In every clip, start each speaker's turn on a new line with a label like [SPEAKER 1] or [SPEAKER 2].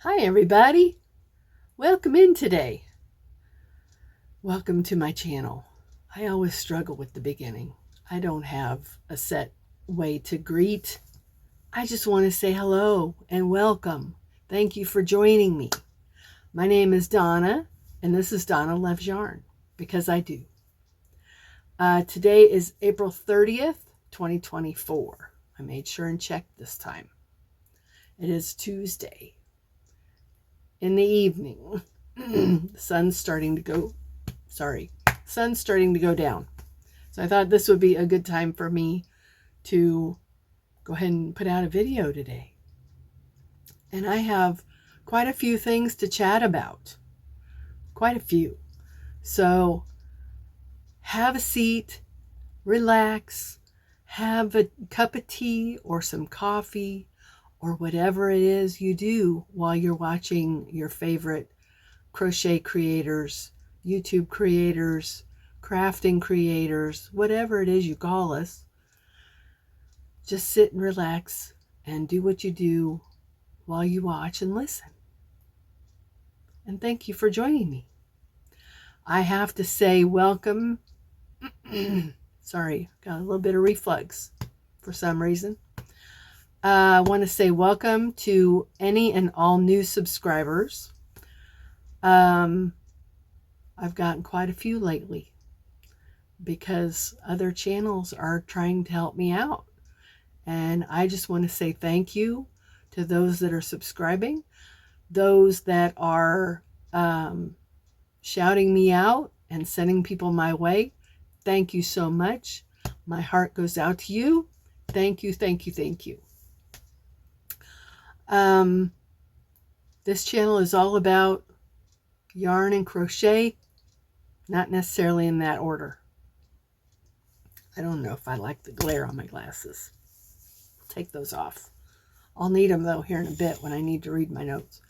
[SPEAKER 1] Hi everybody, welcome in today. Welcome to my channel. I always struggle with the beginning. I don't have a set way to greet. I just want to say hello and welcome. Thank you for joining me. My name is Donna and this is Donna Loves Yarn, because I do. Today is April 30th, 2024. I made sure and checked this time. It is Tuesday. In the evening, the sun's starting to go down. So I thought this would be a good time for me to go ahead and put out a video today. And I have quite a few things to chat about. Quite a few. So have a seat, relax, have a cup of tea or some coffee, or whatever it is you do while you're watching your favorite crochet creators, YouTube creators, crafting creators, whatever it is you call us. Just sit and relax and do what you do while you watch and listen. And thank you for joining me. I have to say welcome. Sorry, got a little bit of reflux for some reason. I want to say welcome to any and all new subscribers. I've gotten quite a few lately because other channels are trying to help me out. And I just want to say thank you to those that are subscribing, those that are shouting me out and sending people my way. Thank you so much. My heart goes out to you. Thank you, thank you, thank you. This channel is all about yarn and crochet, not necessarily in that order. I don't know if I like the glare on my glasses. I'll take those off. I'll need them though here in a bit when I need to read my notes.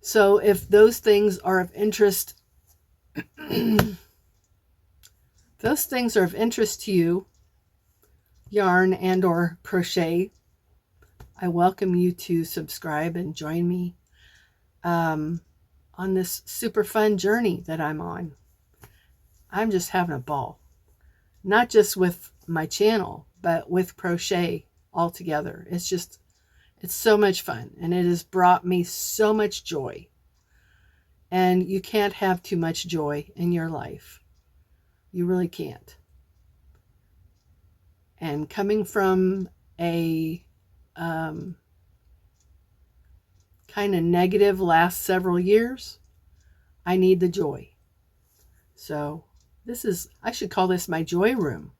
[SPEAKER 1] So if those things are of interest, to you, yarn and or crochet, I welcome you to subscribe and join me on this super fun journey that I'm on. I'm just having a ball, not just with my channel, but with crochet altogether. It's so much fun, and it has brought me so much joy. And you can't have too much joy in your life. You really can't. And coming from a kind of negative last several years, I need the joy. So I should call this my joy room.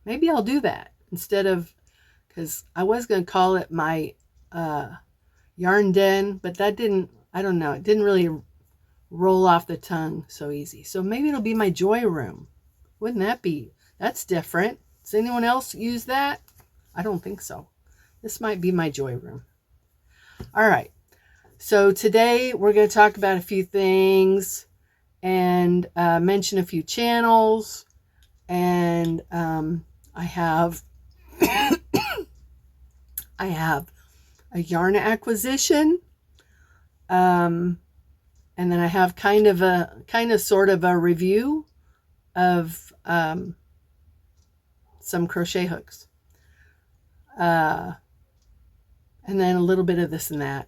[SPEAKER 1] Maybe I'll do that instead of, because I was going to call it my yarn den, but that didn't, I don't know, it didn't really roll off the tongue so easy. So maybe it'll be my joy room. Wouldn't that be? That's different. Does anyone else use that? I don't think so. This might be my joy room. All right. So today we're going to talk about a few things and mention a few channels. And I have a yarn acquisition. And then I have kind of sort of a review of some crochet hooks. And then a little bit of this and that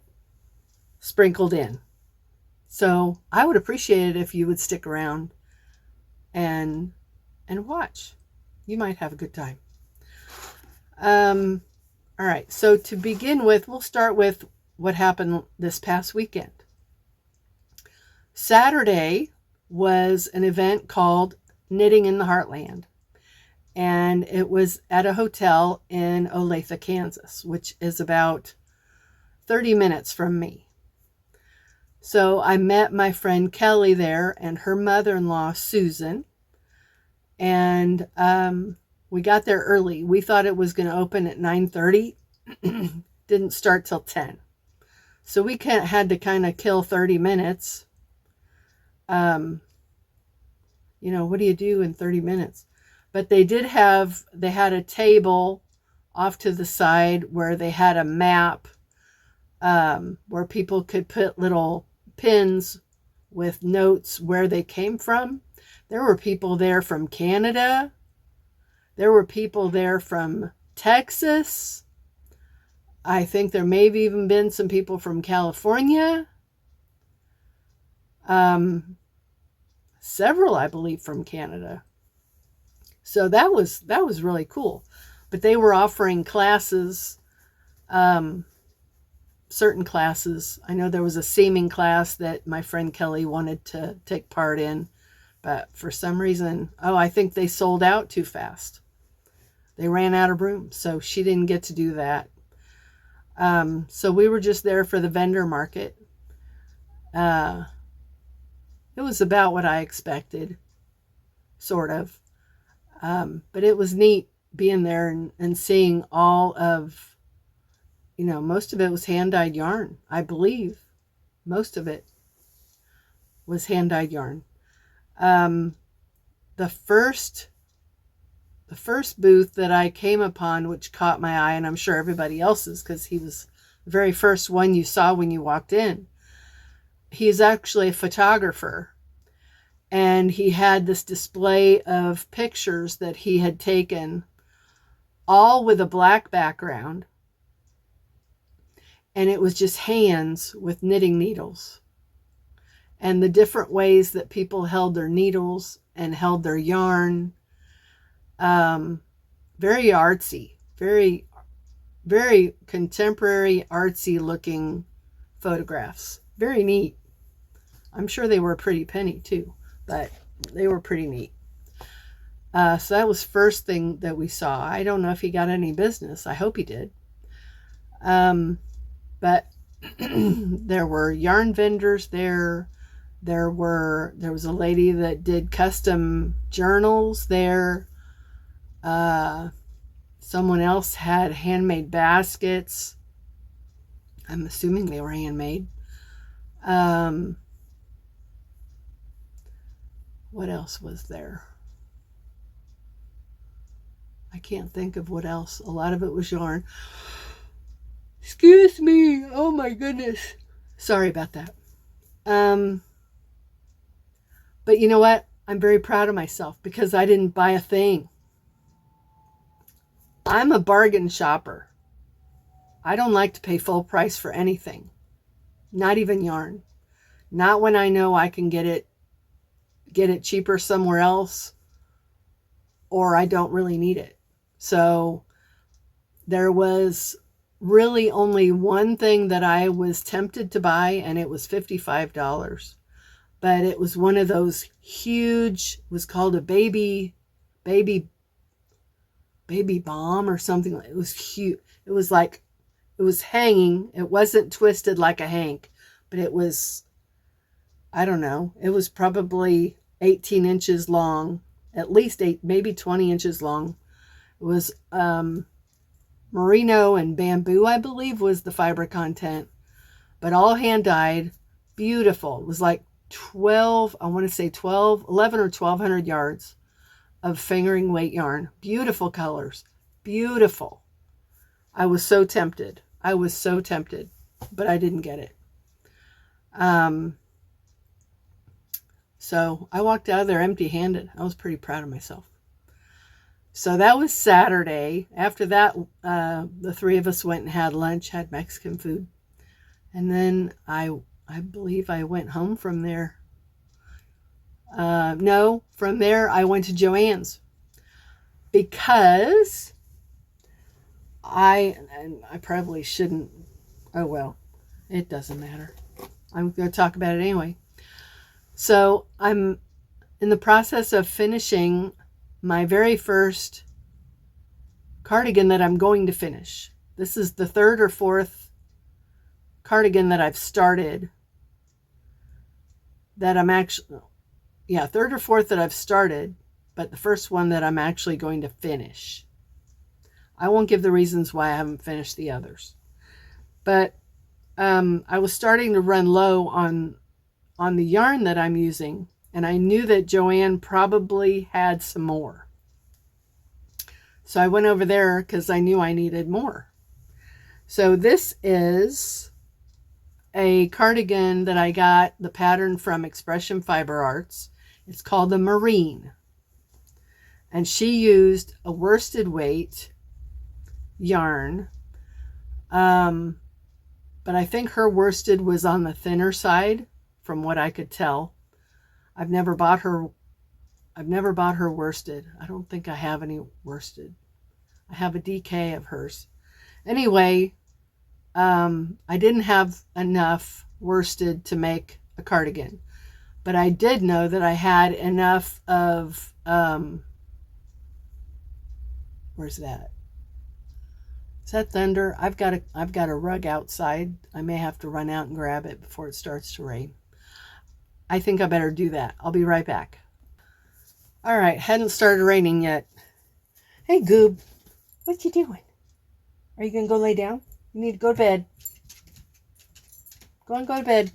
[SPEAKER 1] sprinkled in. So I would appreciate it if you would stick around and watch. You might have a good time. All right. So to begin with, we'll start with what happened this past weekend. Saturday was an event called Knitting in the Heartland. And it was at a hotel in Olathe, Kansas, which is about 30 minutes from me. So I met my friend Kelly there and her mother-in-law, Susan. And we got there early. We thought it was going to open at 9:30. Didn't start till 10. So we had to kind of kill 30 minutes. What do you do in 30 minutes? But they had a table off to the side where they had a map where people could put little pins with notes where they came from. There were people there from Canada. There were people there from Texas. I think there may have even been some people from California. Several, I believe, from Canada. So that was really cool. But they were offering classes, certain classes. I know there was a seaming class that my friend Kelly wanted to take part in, but for some reason, I think they sold out too fast. They ran out of room, so she didn't get to do that. So we were just there for the vendor market. It was about what I expected, sort of. But it was neat being there and seeing all of, most of it was hand-dyed yarn. I believe most of it was hand-dyed yarn. The first booth that I came upon, which caught my eye, and I'm sure everybody else's, because he was the very first one you saw when you walked in. He's actually a photographer, and he had this display of pictures that he had taken, all with a black background, and it was just hands with knitting needles, and the different ways that people held their needles and held their yarn. Very artsy, very, very contemporary, artsy looking photographs. Very neat. I'm sure they were a pretty penny too, but they were pretty neat. So that was first thing that we saw. I don't know if he got any business. I hope he did. But there were yarn vendors there. There was a lady that did custom journals there. Someone else had handmade baskets. I'm assuming they were handmade. What else was there? I can't think of what else. A lot of it was yarn. Excuse me. Oh my goodness. Sorry about that. But you know what? I'm very proud of myself because I didn't buy a thing. I'm a bargain shopper. I don't like to pay full price for anything. Not even yarn. Not when I know I can get it cheaper somewhere else, or I don't really need it. So there was really only one thing that I was tempted to buy, and it was $55. But it was one of those huge, it was called a baby bomb or something. It was huge. It was like, it was hanging. It wasn't twisted like a hank, but it was, I don't know, it was probably 18 inches long, at least 8, maybe 20 inches long. It was merino and bamboo, I believe, was the fiber content, but all hand dyed, beautiful. It was like 11 or 1200 yards of fingering weight yarn. Beautiful colors. Beautiful. I was so tempted. But I didn't get it. So I walked out of there empty-handed. I was pretty proud of myself. So that was Saturday. After that, the three of us went and had lunch, had Mexican food. And then I believe I went home from there. No, from there I went to Joann's because I probably shouldn't. Oh, well, it doesn't matter. I'm going to talk about it anyway. So I'm in the process of finishing my very first cardigan that I'm going to finish. This is the third or fourth cardigan that I've started that I'm actually, third or fourth that I've started, but the first one that I'm actually going to finish. I won't give the reasons why I haven't finished the others. But I was starting to run low on the yarn that I'm using, and I knew that Joann probably had some more. So I went over there because I knew I needed more. So this is a cardigan that I got the pattern from Expression Fiber Arts. It's called the Marine. And she used a worsted weight yarn. But I think her worsted was on the thinner side from what I could tell. I've never bought her worsted. I don't think I have any worsted. I have a DK of hers. Anyway, I didn't have enough worsted to make a cardigan, but I did know that I had enough of, where's that? Is that thunder? I've got a rug outside. I may have to run out and grab it before it starts to rain. I think I better do that. I'll be right back. All right, hadn't started raining yet. Hey, Goob, what you doing? Are you gonna go lay down? You need to go to bed. Go to bed.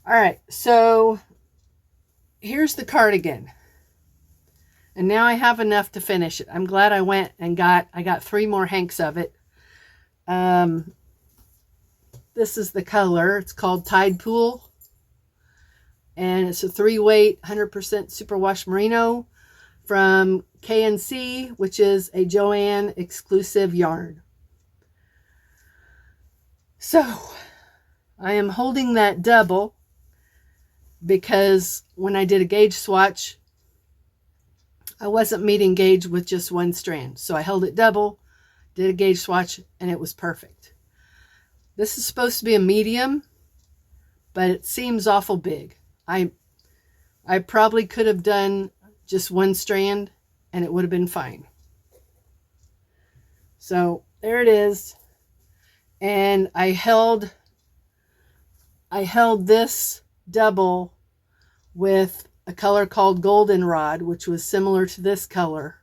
[SPEAKER 1] All right, so here's the cardigan. And now I have enough to finish it. I'm glad I went and I got 3 more hanks of it. This is the color. It's called Tide Pool. And it's a 3-weight, 100% superwash merino from K&C, which is a Joann exclusive yarn. So I am holding that double because when I did a gauge swatch, I wasn't meeting gauge with just one strand. So I held it double, did a gauge swatch, and it was perfect. This is supposed to be a medium, but it seems awful big. I probably could have done just one strand and it would have been fine. So there it is. And I held this double with a color called Goldenrod, which was similar to this color.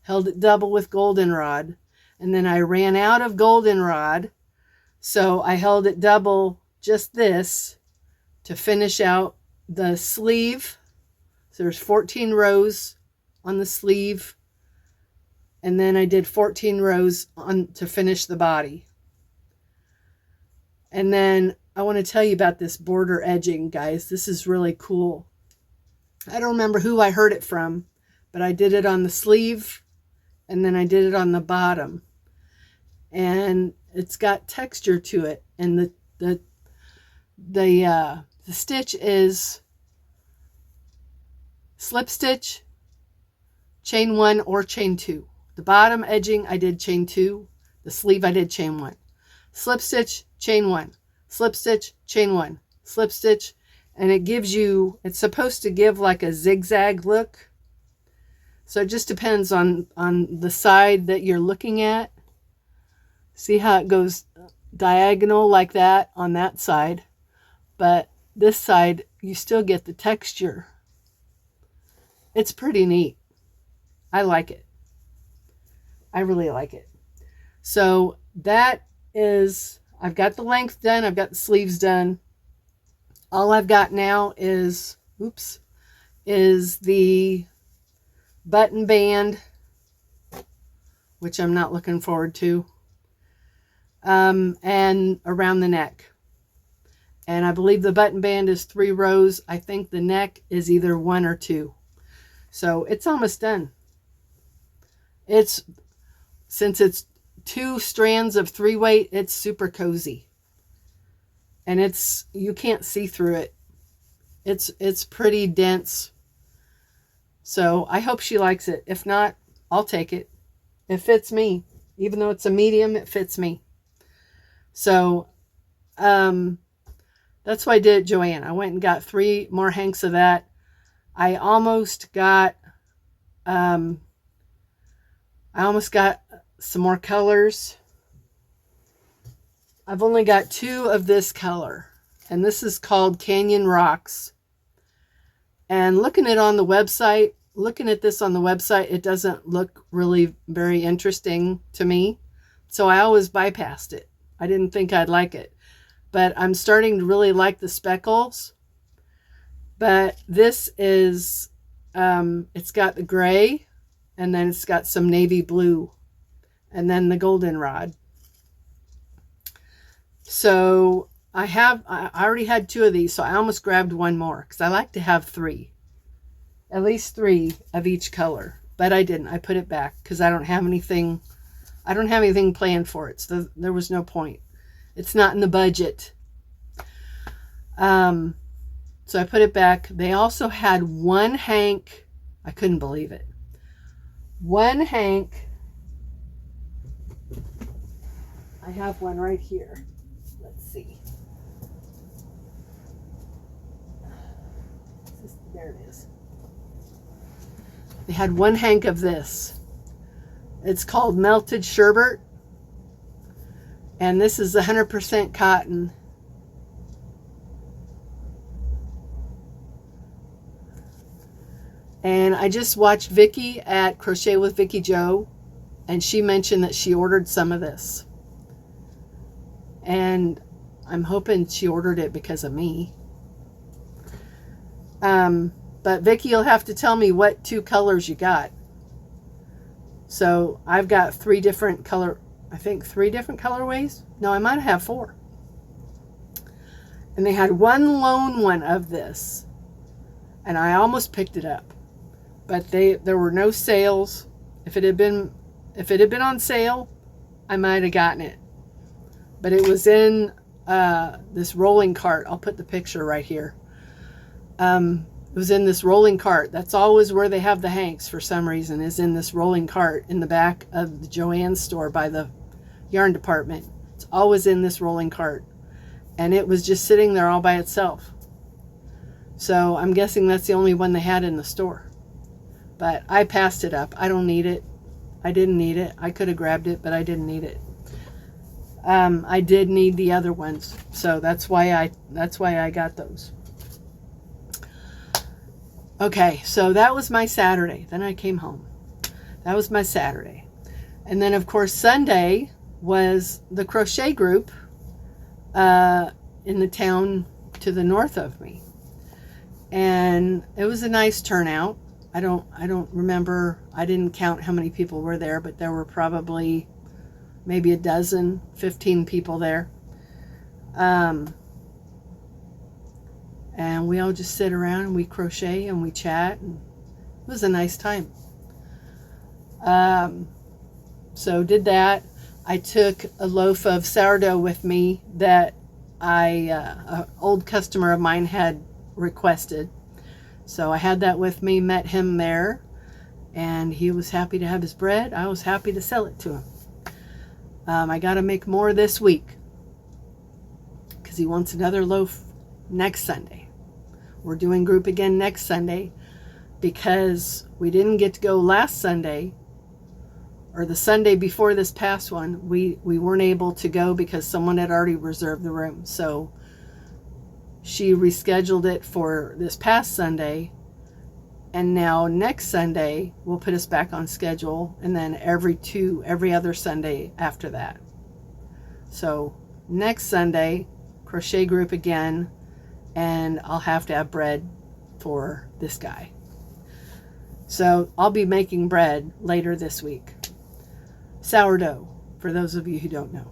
[SPEAKER 1] Held it double with Goldenrod, and then I ran out of Goldenrod, so I held it double just this to finish out the sleeve. So there's 14 rows on the sleeve, and then I did 14 rows on to finish the body. And then I want to tell you about this border edging, guys. This is really cool. I don't remember who I heard it from, but I did it on the sleeve and then I did it on the bottom. And it's got texture to it. And the stitch is slip stitch, chain 1 or chain 2. The bottom edging I did chain 2, the sleeve I did chain 1. Slip stitch, chain 1, slip stitch, chain 1, slip stitch. And it gives you, it's supposed to give like a zigzag look. So it just depends on the side that you're looking at. See how it goes diagonal like that on that side. But this side, you still get the texture. It's pretty neat. I like it. I really like it. So that is, I've got the length done. I've got the sleeves done. All I've got now is the button band, which I'm not looking forward to, and around the neck. And I believe the button band is 3 rows. I think the neck is either 1 or 2. So it's almost done. Since it's 2 strands of 3-weight, it's super cozy. And you can't see through it. It's pretty dense. So I hope she likes it. If not, I'll take it. It fits me. Even though it's a medium, it fits me. So that's why I did Joann. I went and got 3 more hanks of that. I almost got some more colors. I've only got 2 of this color, and this is called Canyon Rocks. And looking at this on the website, it doesn't look really very interesting to me. So I always bypassed it. I didn't think I'd like it. But I'm starting to really like the speckles. But this is, it's got the gray and then it's got some navy blue, and then the goldenrod. So I already had 2 of these, so I almost grabbed one more because I like to have 3, at least 3 of each color, but I didn't. I put it back because I don't have anything planned for it, so there was no point. It's not in the budget. So I put it back. They also had one hank. I couldn't believe it. One hank. I have one right here. Let's see. There it is. They had one hank of this. It's called Melted Sherbet. And this is 100% cotton. And I just watched Vicki at Crochet with Vicki Jo, and she mentioned that she ordered some of this. And I'm hoping she ordered it because of me. But Vicki, you'll have to tell me what 2 colors you got. So I've got 3 different colorways. No, I might have 4. And they had one lone one of this, and I almost picked it up. But there were no sales. If it had been on sale, I might have gotten it. But it was in this rolling cart. I'll put the picture right here. It was in this rolling cart. That's always where they have the hanks for some reason, is in this rolling cart in the back of the Joann store by the yarn department. It's always in this rolling cart. And it was just sitting there all by itself. So I'm guessing that's the only one they had in the store. But I passed it up. I don't need it. I didn't need it. I could have grabbed it, but I didn't need it. I did need the other ones, so that's why I got those. Okay, so that was my Saturday. Then I came home. That was my Saturday. And then, of course, Sunday was the crochet group in the town to the north of me. And it was a nice turnout. I don't remember. I didn't count how many people were there, but there were probably maybe 12, 15 people there. And we all just sit around and we crochet and we chat, and it was a nice time. So did that. I took a loaf of sourdough with me that an old customer of mine had requested. So I had that with me, met him there, and he was happy to have his bread. I was happy to sell it to him. I got to make more this week because he wants another loaf next Sunday. We're doing group again next Sunday because we didn't get to go last Sunday, or the Sunday before this past one. We weren't able to go because someone had already reserved the room. So she rescheduled it for this past Sunday, and now next Sunday will put us back on schedule, and then every other Sunday after that. So next Sunday, crochet group again, and I'll have to have bread for this guy. So I'll be making bread later this week. Sourdough, for those of you who don't know.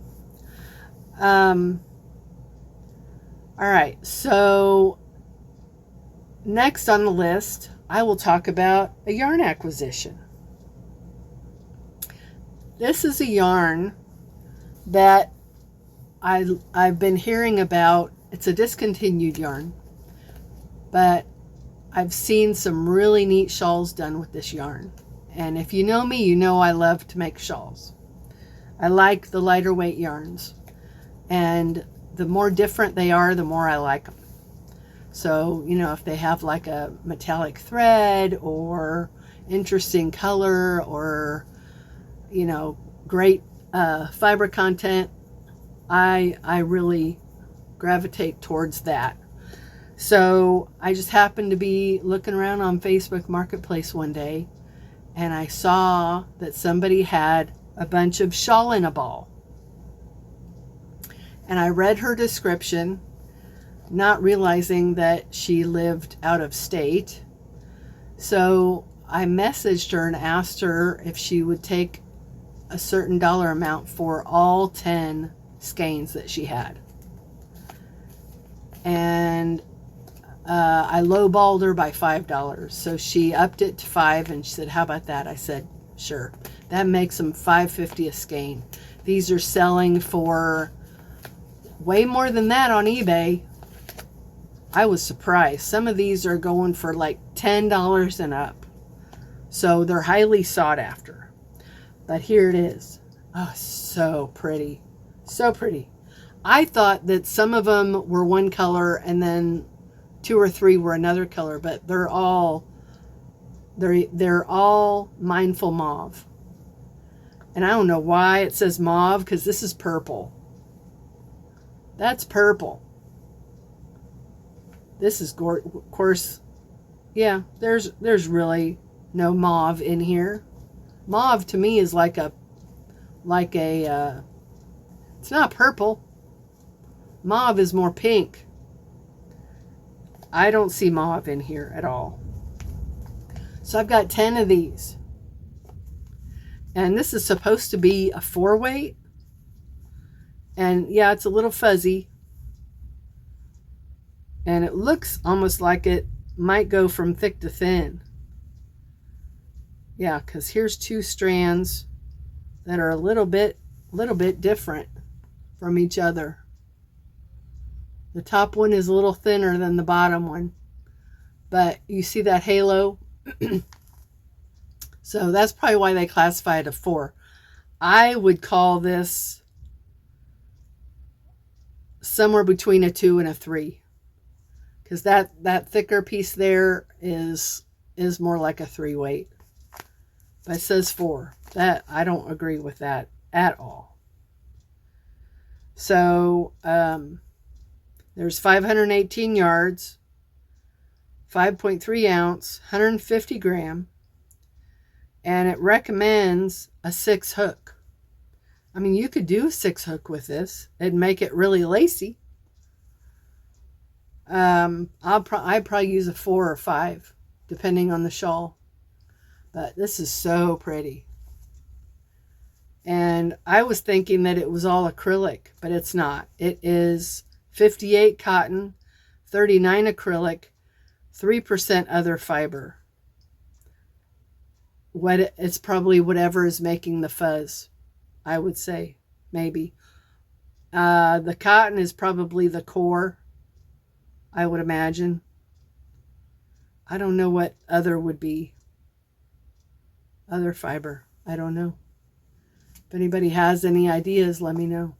[SPEAKER 1] All right, so next on the list, I will talk about a yarn acquisition. This is a yarn that I've been hearing about. It's a discontinued yarn, but I've seen some really neat shawls done with this yarn. And if you know me, you know I love to make shawls. I like the lighter weight yarns, and the more different they are, the more I like them. So, you know, if they have like a metallic thread or interesting color or, you know, great fiber content, I really gravitate towards that. So I just happened to be looking around on Facebook Marketplace one day, and I saw that somebody had a bunch of shawl in a ball. And I read her description, not realizing that she lived out of state. So I messaged her and asked her if she would take a certain dollar amount for all 10 skeins that she had. And I lowballed her by $5. So she upped it to $5 and she said, how about that? I said, sure. That makes them $5.50 a skein. These are selling for way more than that on eBay. I was surprised. Some of these are going for like $10 and up. So they're highly sought after. But here it is. Oh, so pretty. So pretty. I thought that some of them were one color and then 2 or 3 were another color, but they're all mindful mauve. And I don't know why it says mauve, because this is purple. That's purple. This is of course, yeah, there's really no mauve in here. Mauve to me is like a it's not purple. Mauve is more pink. I don't see mauve in here at all. So I've got 10 of these. And this is supposed to be a 4-weight. And yeah, it's a little fuzzy. And it looks almost like it might go from thick to thin. Yeah, because here's 2 strands that are a little bit different from each other. The top one is a little thinner than the bottom one. But you see that halo? So that's probably why they classify it a 4. I would call this somewhere between a 2 and a 3. Because that thicker piece there is more like a 3-weight. But it says 4. That I don't agree with that at all. So there's 518 yards, 5.3 ounce, 150 gram, and it recommends a 6 hook. I mean, you could do a 6 hook with this and make it really lacy. I'd probably use a 4 or 5, depending on the shawl. But this is so pretty. And I was thinking that it was all acrylic, but it's not. It is 58 cotton, 39 acrylic, 3% other fiber. It's probably whatever is making the fuzz, I would say, maybe. The cotton is probably the core, I would imagine. I don't know what other would be. Other fiber, I don't know. If anybody has any ideas, let me know.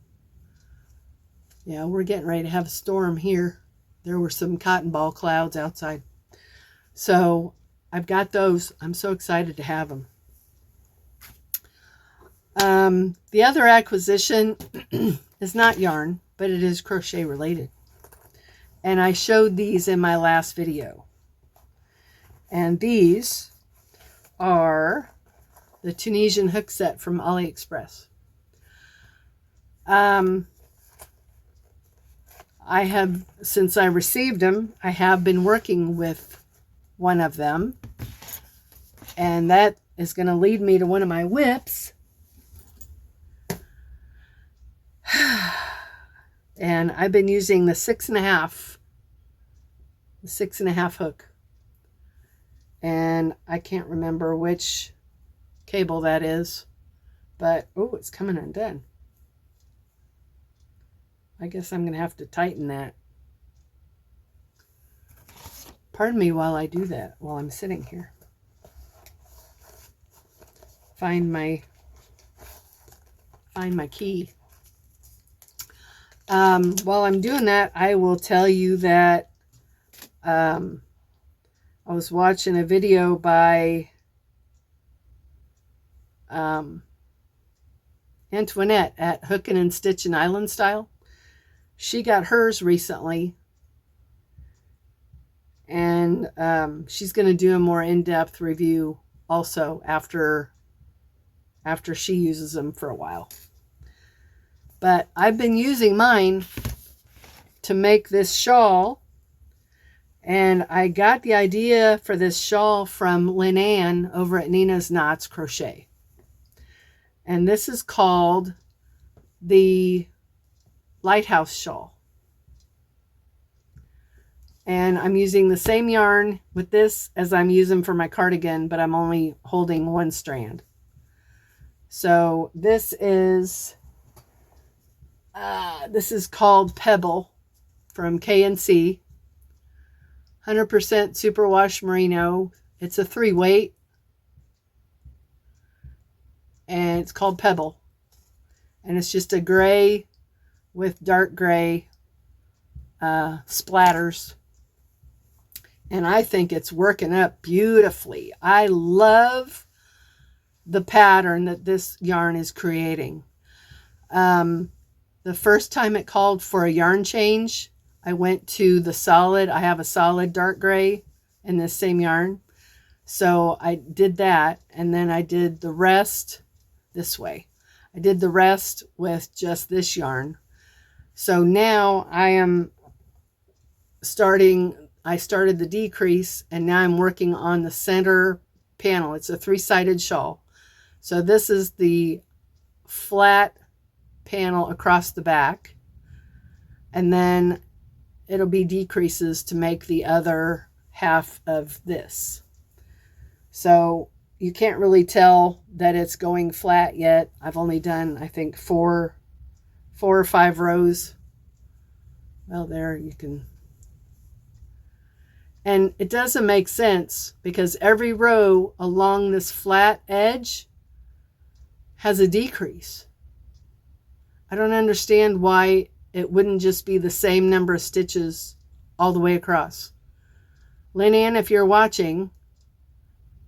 [SPEAKER 1] Yeah, we're getting ready to have a storm here. There were some cotton ball clouds outside. So I've got those. I'm so excited to have them. The other acquisition is not yarn, but it is crochet related. And I showed these in my last video. And these are the Tunisian hook set from AliExpress. I have, since I received them, I have been working with one of them. And that is going to lead me to one of my WIPS. And I've been using the 6.5 hook. And I can't remember which cable that is. But, oh, it's coming undone. I guess I'm going to have to tighten that. Pardon me while I do that, while I'm sitting here. Find my key. While I'm doing that, I will tell you that I was watching a video by Antoinette at Hookin' and Stitchin' Island Style. She got hers recently, and she's going to do a more in-depth review also after she uses them for a while. But I've been using mine to make this shawl, And I got the idea for this shawl from Lynn Ann over at Nina's Knots Crochet. And this is called the Lighthouse Shawl. And I'm using the same yarn with this as I'm using for my cardigan, but I'm only holding one strand. So this is called Pebble from K&C. 100% superwash merino. It's a 3-weight. And it's called Pebble. And it's just a gray with dark gray splatters. And I think it's working up beautifully. I love the pattern that this yarn is creating. The first time it called for a yarn change, I went to the solid. I have a solid dark gray in this same yarn. So I did that, and then I did the rest this way. I did the rest with just this yarn. So now I started the decrease, and now I'm working on the center panel. It's a 3-sided shawl. So this is the flat panel across the back, and then it'll be decreases to make the other half of this. So you can't really tell that it's going flat yet. I've only done, I think, four or 5 rows. Well, there you can. And it doesn't make sense because every row along this flat edge has a decrease. I don't understand why it wouldn't just be the same number of stitches all the way across. Lynn Ann, if you're watching,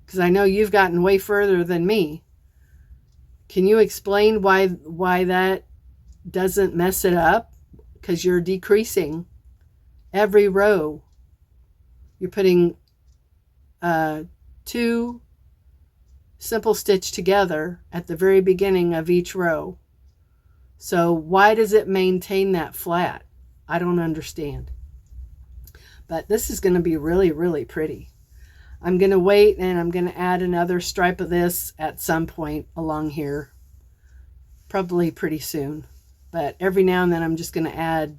[SPEAKER 1] because I know you've gotten way further than me, can you explain why that doesn't mess it up? Because you're decreasing every row. You're putting 2 simple stitch together at the very beginning of each row. So why does it maintain that flat? I don't understand. But this is going to be really, really pretty. I'm going to wait, and I'm going to add another stripe of this at some point along here. Probably pretty soon. But every now and then I'm just going to add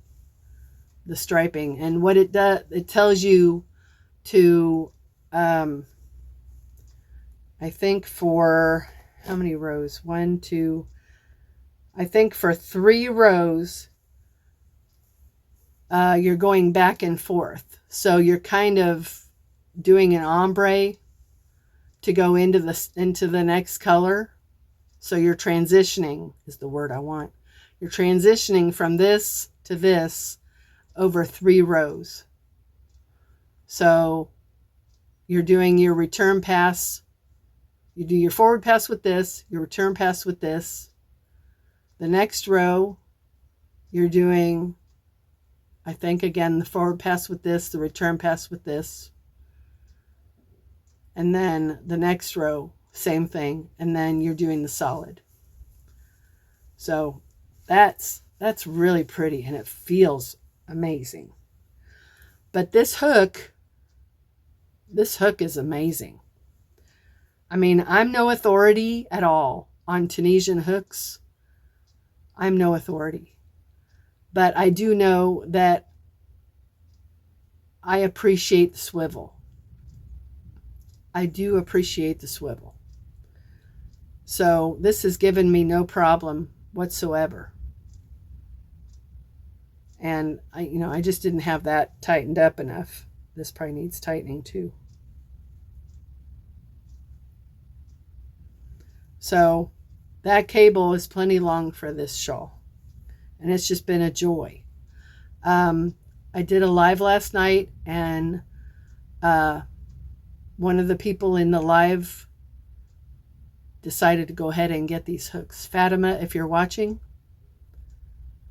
[SPEAKER 1] the striping. And what it does, it tells you to, I think for, how many rows? 1, 2, I think for 3 rows, you're going back and forth. So you're kind of doing an ombre to go into the next color. So you're transitioning is the word I want. You're transitioning from this to this over 3 rows. So you're doing your return pass. You do your forward pass with this, your return pass with this. The next row, you're doing, I think, again, the forward pass with this, the return pass with this. And then the next row, same thing. And then you're doing the solid. So that's really pretty, and it feels amazing. But this hook is amazing. I mean, I'm no authority at all on Tunisian hooks. I'm no authority. But I do know that I appreciate the swivel. I do appreciate the swivel. So this has given me no problem whatsoever. And I just didn't have that tightened up enough. This probably needs tightening too. So that cable is plenty long for this shawl. And it's just been a joy. I did a live last night, and one of the people in the live decided to go ahead and get these hooks. Fatima, if you're watching,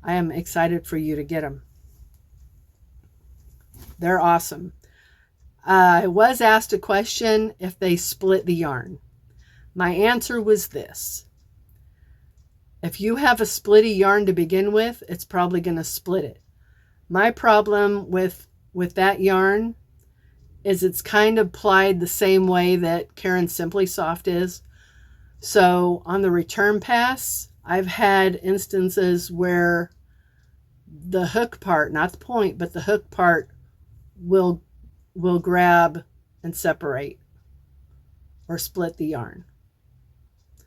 [SPEAKER 1] I am excited for you to get them. They're awesome. I was asked a question if they split the yarn. My answer was this. If you have a splitty yarn to begin with, it's probably going to split it. My problem with that yarn is it's kind of plied the same way that Karen Simply Soft is. So on the return pass, I've had instances where the hook part, not the point, but the hook part will grab and separate or split the yarn.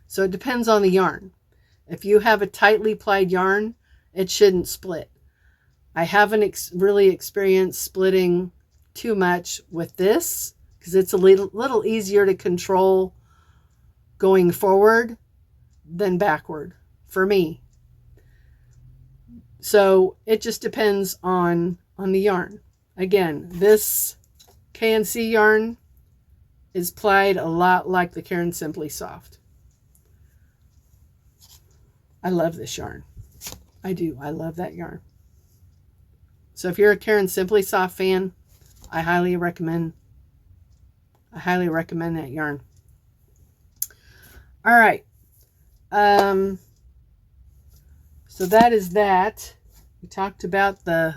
[SPEAKER 1] So it depends on the yarn. If you have a tightly plied yarn, it shouldn't split. I haven't really experienced splitting too much with this because it's a little easier to control going forward than backward for me. So it just depends on the yarn. Again, this K&C yarn is plied a lot like the Karen Simply Soft. I love this yarn. I do. I love that yarn. So if you're a Karen Simply Soft fan, I highly recommend that yarn. All right. So that is that. We talked about the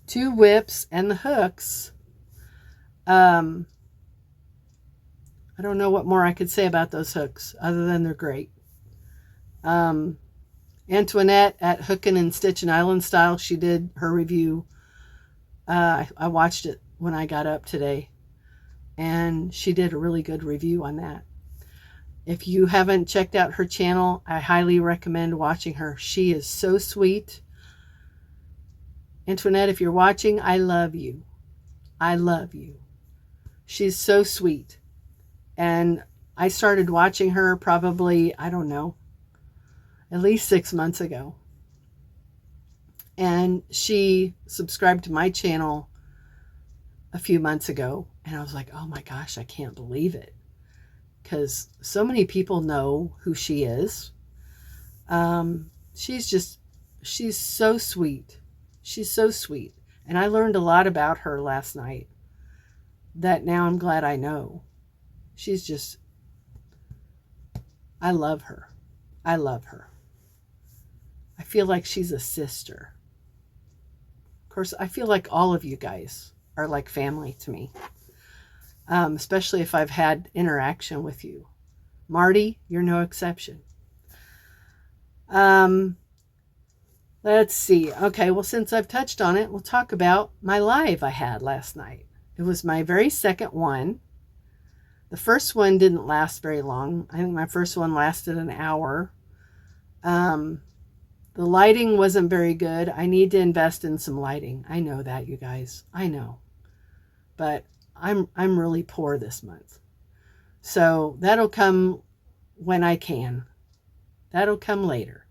[SPEAKER 1] 2 WIPS and the hooks. I don't know what more I could say about those hooks other than they're great. Antoinette at Hookin' and Stitchin' Island Style, she did her review. I watched it when I got up today, and she did a really good review on that. If you haven't checked out her channel, I highly recommend watching her. She is so sweet. Antoinette, if you're watching, I love you. I love you. She's so sweet. And I started watching her probably, I don't know, at least 6 months ago. And she subscribed to my channel a few months ago. And I was like, oh my gosh, I can't believe it. Because so many people know who she is. She's so sweet. She's so sweet. And I learned a lot about her last night that now I'm glad I know. She's just, I love her. I love her. I feel like she's a sister. Of course, I feel like all of you guys are like family to me. Especially if I've had interaction with you. Marty, you're no exception. Let's see. Okay, well, since I've touched on it, we'll talk about my live I had last night. It was my very second one. The first one didn't last very long. I think my first one lasted an hour. The lighting wasn't very good. I need to invest in some lighting. I know that, you guys. I know. But I'm really poor this month. So that'll come when I can. That'll come later.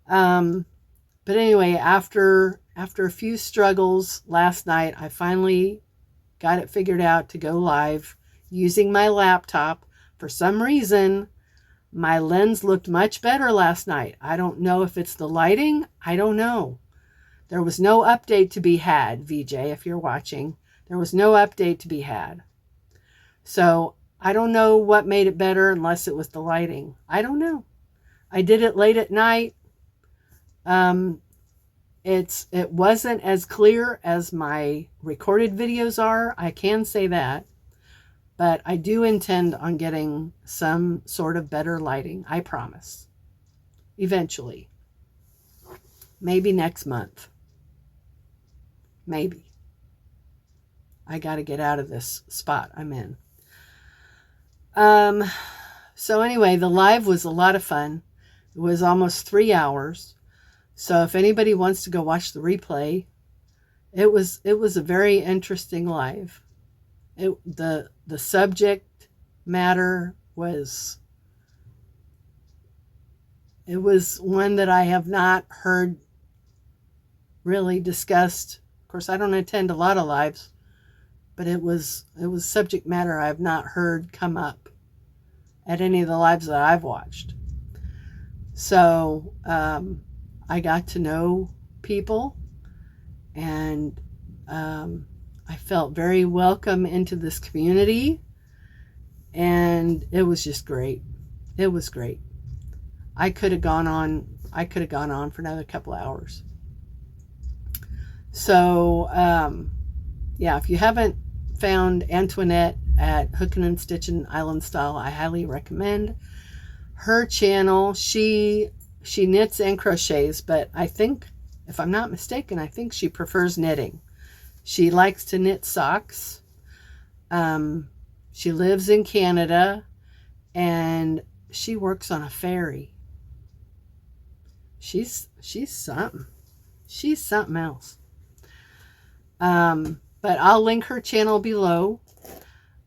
[SPEAKER 1] But anyway, after a few struggles last night, I finally got it figured out to go live using my laptop. For some reason, my lens looked much better last night. I don't know if it's the lighting. I don't know. There was no update to be had, VJ, if you're watching. There was no update to be had. So I don't know what made it better unless it was the lighting. I don't know. I did it late at night. It wasn't as clear as my recorded videos are. I can say that. But I do intend on getting some sort of better lighting. I promise. Eventually. Maybe next month. Maybe. I got to get out of this spot I'm in. So anyway, the live was a lot of fun. It was almost 3 hours. So if anybody wants to go watch the replay, it was a very interesting live. The subject matter was one that I have not heard really discussed. Of course, I don't attend a lot of lives, but it was subject matter I have not heard come up at any of the lives that I've watched. So I got to know people, and I felt very welcome into this community, and it was just great. It was great. I could have gone on for another couple hours. So yeah, if you haven't found Antoinette at Hookin' and Stitchin' Island Style. I highly recommend her channel. She knits and crochets, but I think, if I'm not mistaken, I think she prefers knitting. She likes to knit socks. She lives in Canada, and she works on a ferry. She's something. She's something else. But I'll link her channel below.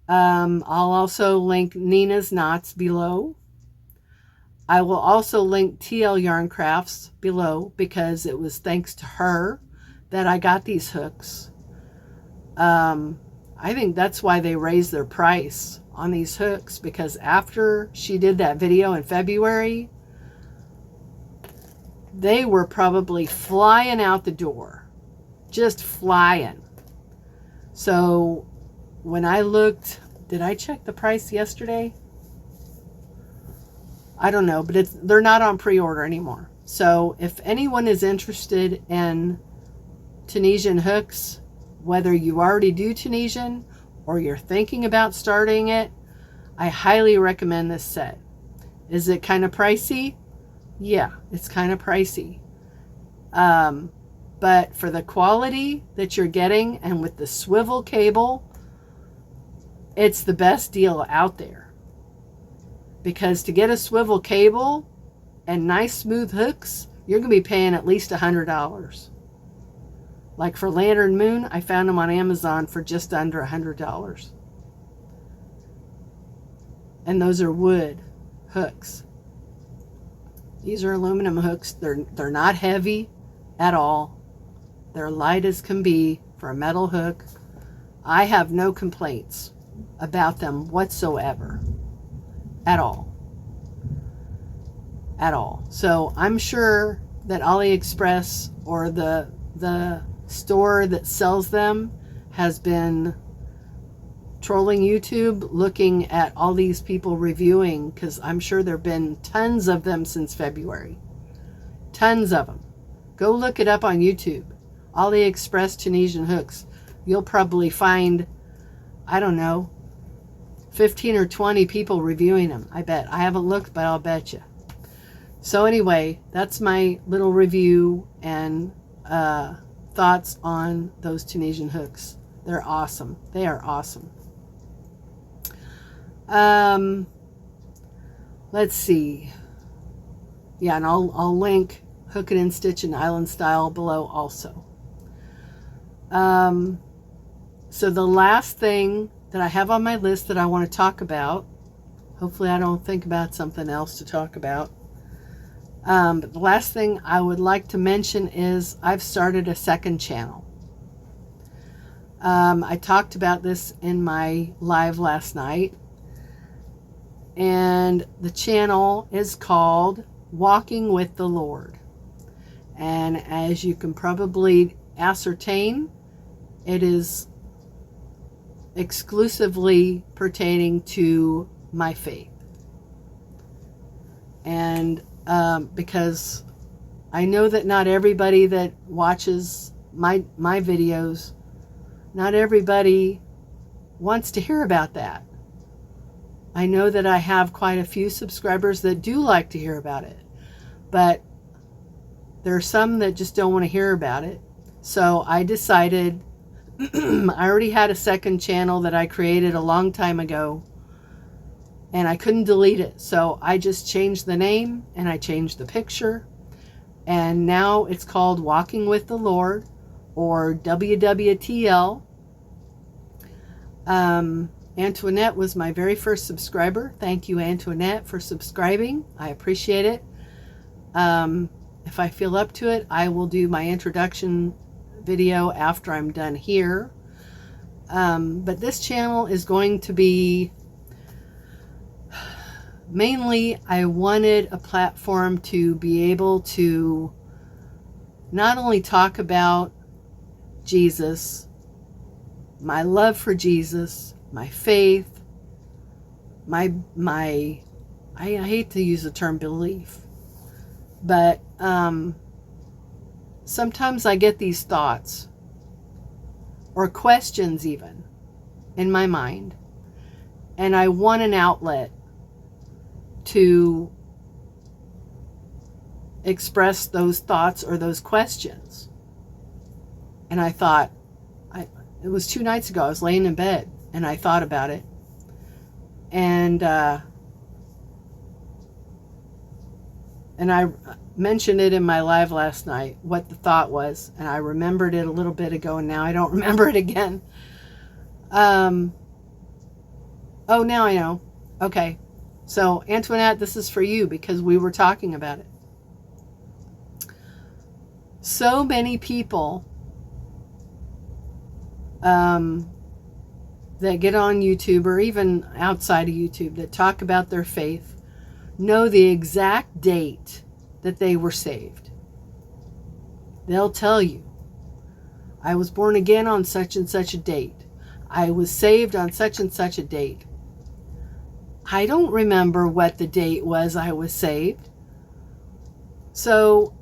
[SPEAKER 1] I'll also link Nina's Knots below. I will also link TL Yarn Crafts below, because it was thanks to her that I got these hooks. I think that's why they raised their price on these hooks, because after she did that video in February, they were probably flying out the door. Just flying. So when I looked, did I check the price yesterday? I don't know, but they're not on pre-order anymore. So if anyone is interested in Tunisian hooks, whether you already do Tunisian or you're thinking about starting it, I highly recommend this set. Is it kind of pricey? Yeah, it's kind of pricey. But for the quality that you're getting, and with the swivel cable, it's the best deal out there. Because to get a swivel cable and nice smooth hooks, you're going to be paying at least $100. Like for Lantern Moon, I found them on Amazon for just under $100. And those are wood hooks. These are aluminum hooks. They're not heavy at all. They're light as can be for a metal hook. I have no complaints about them whatsoever. At all. At all. So I'm sure that AliExpress or the store that sells them has been trolling YouTube, looking at all these people reviewing, because I'm sure there have been tons of them since February. Tons of them. Go look it up on YouTube. AliExpress Tunisian hooks. You'll probably find, I don't know, 15 or 20 people reviewing them. I bet. I haven't looked, but I'll bet you. So anyway, that's my little review and thoughts on those Tunisian hooks. They're awesome. They are awesome. Let's see. Yeah, and I'll link Hookin' and Stitchin' Island Style below also. So the last thing that I have on my list that I want to talk about, hopefully I don't think about something else to talk about, but the last thing I would like to mention is I've started a second channel. I talked about this in my live last night, and the channel is called Walking with the Lord. And as you can probably ascertain, it is exclusively pertaining to my faith. And because I know that not everybody that watches my videos, not everybody wants to hear about that. I know that I have quite a few subscribers that do like to hear about it, but there are some that just don't want to hear about it. So I decided, I already had a second channel that I created a long time ago, and I couldn't delete it. So I just changed the name and I changed the picture, and now it's called Walking with the Lord, or WWTL. Antoinette was my very first subscriber. Thank you, Antoinette, for subscribing. I appreciate it. If I feel up to it, I will do my introduction video after I'm done here. But this channel is going to be mainly, I wanted a platform to be able to not only talk about Jesus, my love for Jesus, my faith, I hate to use the term belief, but sometimes I get these thoughts or questions even, in my mind, and I want an outlet to express those thoughts or those questions. And I thought, it was 2 nights ago, I was laying in bed and I thought about it. And I mentioned it in my live last night, what the thought was. And I remembered it a little bit ago, and now I don't remember it again. Oh, now I know. Okay. So, Antoinette, this is for you because we were talking about it. So many people that get on YouTube or even outside of YouTube that talk about their faith know the exact date that they were saved. They'll tell you, I was born again on such and such a date. I was saved on such and such a date. I don't remember what the date was I was saved. So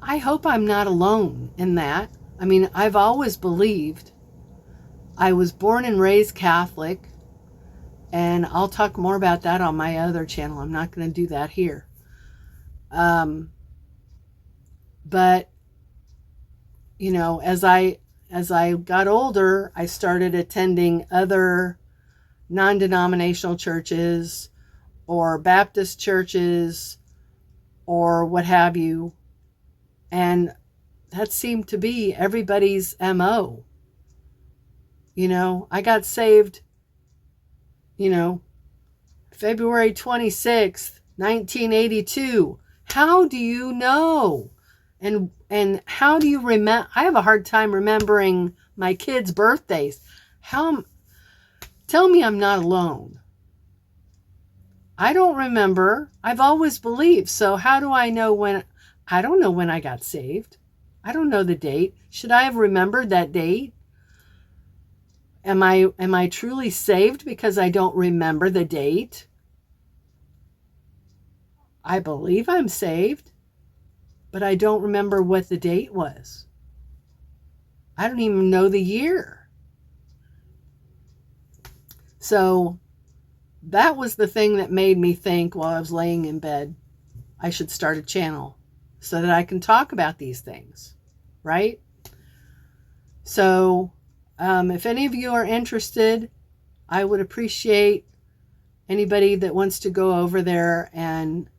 [SPEAKER 1] I hope I'm not alone in that. I mean, I've always believed. I was born and raised Catholic, and I'll talk more about that on my other channel. I'm not going to do that here. But, you know, as I got older, I started attending other non-denominational churches or Baptist churches or what have you. And that seemed to be everybody's MO. You know, I got saved, you know, February 26th, 1982. How do you know? And how do you remember? I have a hard time remembering my kids' birthdays. Tell me I'm not alone. I don't remember. I've always believed. So how do I know when? I don't know when I got saved. I don't know the date. Should I have remembered that date? Am I truly saved because I don't remember the date? I believe I'm saved, but I don't remember what the date was. I don't even know the year. So that was the thing that made me think while I was laying in bed, I should start a channel so that I can talk about these things, right? So if any of you are interested, I would appreciate anybody that wants to go over there and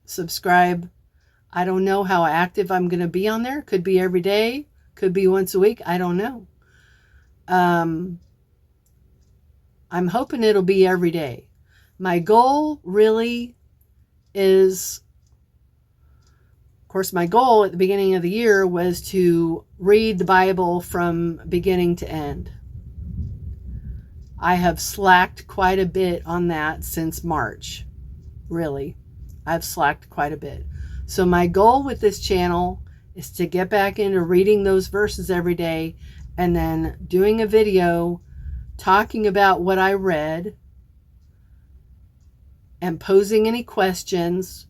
[SPEAKER 1] subscribe. I don't know how active I'm going to be on there. Could be every day. Could be once a week. I don't know. I'm hoping it'll be every day. My goal really is, of course, my goal at the beginning of the year was to read the Bible from beginning to end. I have slacked quite a bit on that since March. Really, I've slacked quite a bit. So my goal with this channel is to get back into reading those verses every day and then doing a video talking about what I read and posing any questions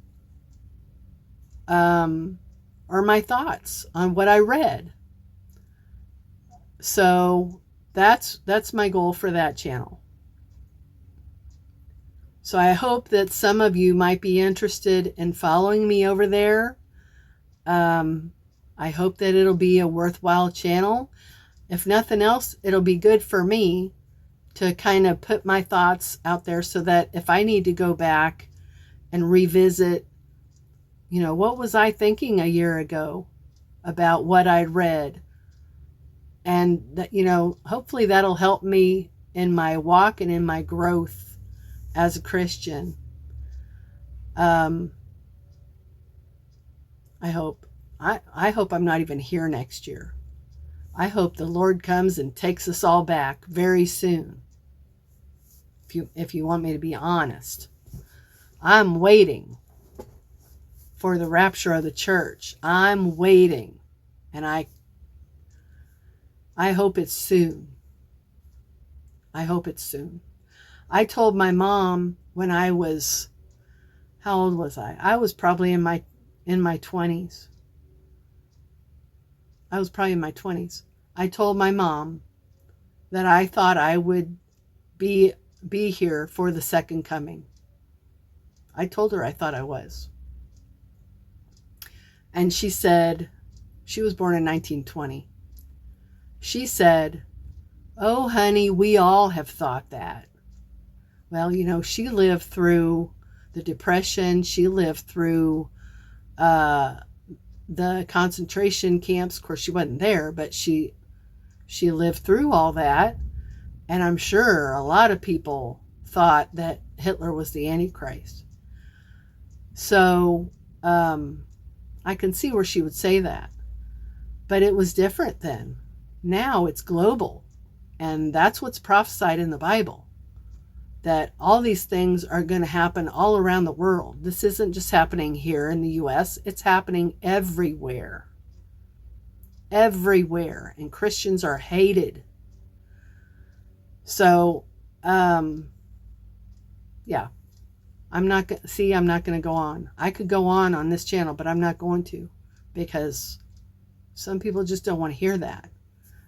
[SPEAKER 1] or my thoughts on what I read. So that's my goal for that channel. So I hope that some of you might be interested in following me over there. I hope that it'll be a worthwhile channel. If nothing else, it'll be good for me to kind of put my thoughts out there so that if I need to go back and revisit, you know, what was I thinking a year ago about what I'd read? And that, you know, hopefully that'll help me in my walk and in my growth as a Christian. I hope I'm not even here next year. I hope the Lord comes and takes us all back very soon. If you want me to be honest, I'm waiting for the rapture of the church. I'm waiting, and I hope it's soon. I hope it's soon. I told my mom when I was, how old was I? I was probably in my 20s. I was probably in my 20s. I told my mom that I thought I would be here for the second coming. I told her I thought I was. And she said, she was born in 1920. She said, "Oh, honey, we all have thought that." Well, you know, she lived through the Depression. She lived through the concentration camps. Of course, she wasn't there, but she lived through all that. And I'm sure a lot of people thought that Hitler was the Antichrist. So I can see where she would say that. But it was different then. Now it's global. And that's what's prophesied in the Bible. That all these things are going to happen all around the world. This isn't just happening here in the U.S. It's happening everywhere. Everywhere. And Christians are hated. So, yeah. I'm not going to go on. I could go on this channel, but I'm not going to, because some people just don't want to hear that.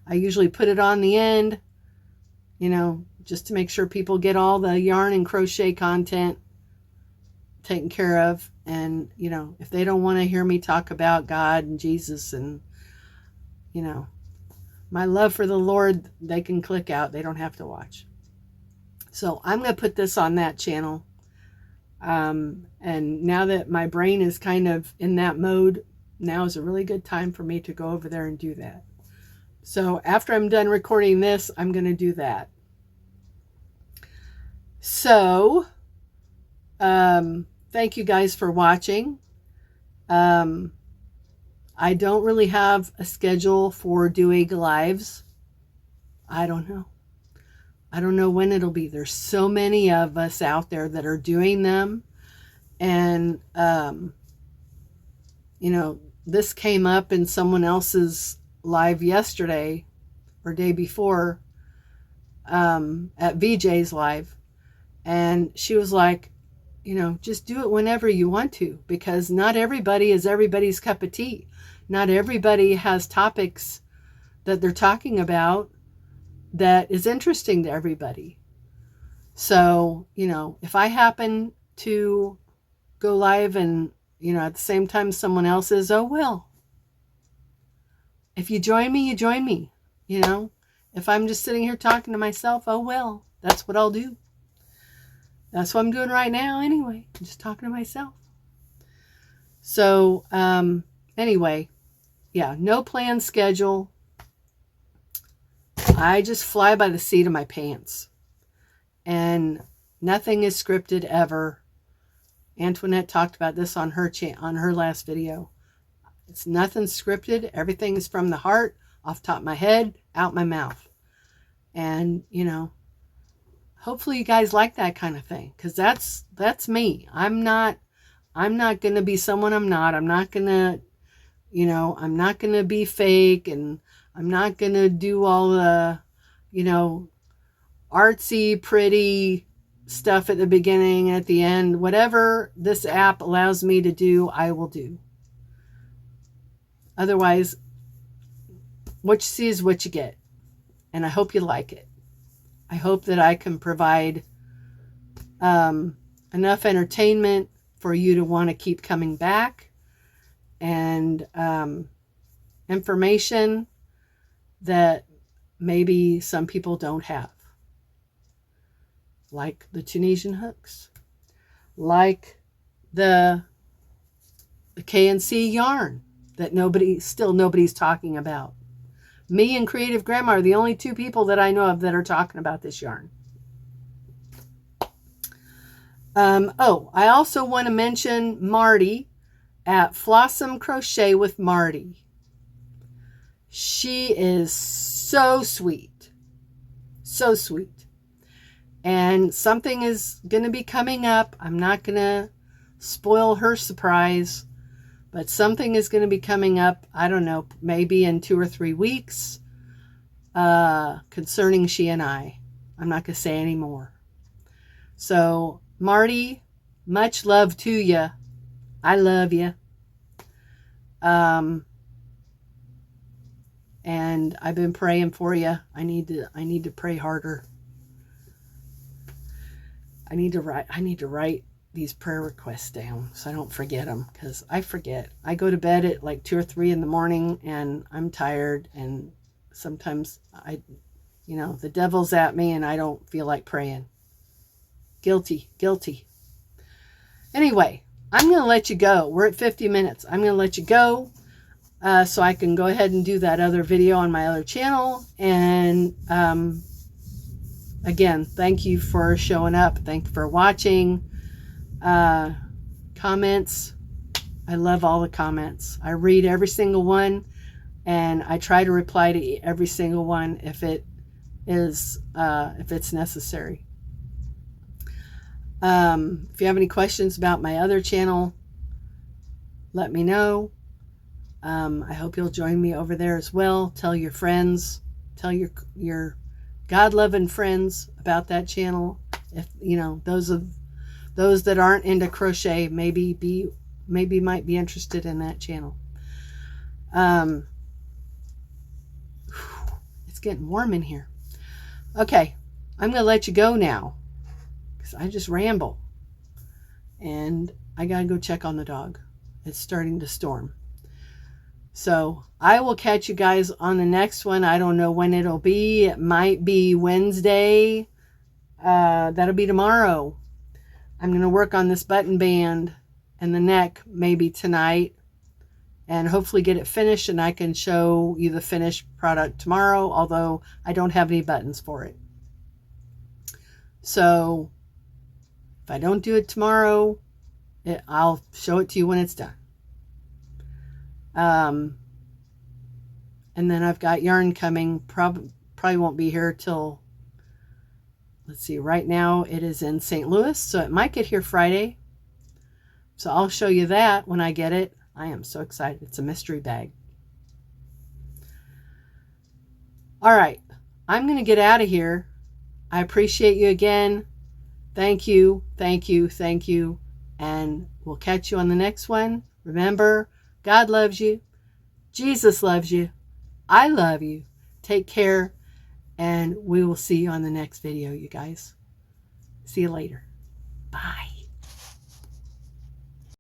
[SPEAKER 1] I usually put it on the end, you know, just to make sure people get all the yarn and crochet content taken care of. And, you know, if they don't want to hear me talk about God and Jesus and, you know, my love for the Lord, they can click out. They don't have to watch. So I'm going to put this on that channel. And now that my brain is kind of in that mode, now is a really good time for me to go over there and do that. So after I'm done recording this, I'm going to do that. So, thank you guys for watching. I don't really have a schedule for doing lives. I don't know. I don't know when it'll be. There's so many of us out there that are doing them. And, you know, this came up in someone else's live yesterday or day before at VJ's live. And she was like, you know, just do it whenever you want to, because not everybody is everybody's cup of tea. Not everybody has topics that they're talking about that is interesting to everybody. So, you know, if I happen to go live and, you know, at the same time someone else is, oh, well, if you join me, you join me, you know. If I'm just sitting here talking to myself, oh, well, that's what I'll do. That's what I'm doing right now anyway. I'm just talking to myself. So, anyway, yeah, no planned schedule. I just fly by the seat of my pants. And nothing is scripted ever. Antoinette talked about this on her last video. It's nothing scripted. Everything is from the heart, off the top of my head, out my mouth. And, you know, hopefully you guys like that kind of thing, because that's me. I'm not going to be someone I'm not. I'm not going to, you know, I'm not going to be fake, and I'm not going to do all the, you know, artsy, pretty stuff at the beginning and at the end. Whatever this app allows me to do, I will do. Otherwise, what you see is what you get. And I hope you like it. I hope that I can provide enough entertainment for you to want to keep coming back, and information that maybe some people don't have. Like the Tunisian hooks. Like the K&C yarn that nobody's talking about. Me and Creative Grandma are the only two people that I know of that are talking about this yarn. Oh, I also want to mention Marty at Flossom Crochet with Marty. She is so sweet. So sweet. And something is going to be coming up. I'm not going to spoil her surprise. But something is going to be coming up, I don't know, maybe in 2 or 3 weeks, concerning she and I. I'm not going to say any more. So, Marty, much love to you. I love you. and I've been praying for you. I need to pray harder. I need to write these prayer requests down so I don't forget them, because I forget. I go to bed at like 2 or 3 in the morning and I'm tired, and sometimes the devil's at me and I don't feel like praying. Guilty. Anyway, I'm going to let you go. We're at 50 minutes. I'm going to let you go so I can go ahead and do that other video on my other channel. And again, thank you for showing up. Thank you for watching. Comments. I love all the comments. I read every single one, and I try to reply to every single one if it's necessary. If you have any questions about my other channel, let me know. I hope you'll join me over there as well. Tell your friends, tell your God-loving friends about that channel. If those that aren't into crochet maybe might be interested in that channel. It's getting warm in here. Okay, I'm going to let you go now, because I just ramble. And I got to go check on the dog. It's starting to storm. So I will catch you guys on the next one. I don't know when it'll be. It might be Wednesday. That'll be tomorrow. I'm going to work on this button band and the neck maybe tonight, and hopefully get it finished, and I can show you the finished product tomorrow, although I don't have any buttons for it. So if I don't do it tomorrow, I'll show it to you when it's done. And then I've got yarn coming. Probably won't be here till, let's see, right now it is in St. Louis, so it might get here Friday. So I'll show you that when I get it. I am so excited. It's a mystery bag. All right, I'm going to get out of here. I appreciate you again. Thank you. And we'll catch you on the next one. Remember, God loves you. Jesus loves you. I love you. Take care. And we will see you on the next video, you guys. See you later. Bye.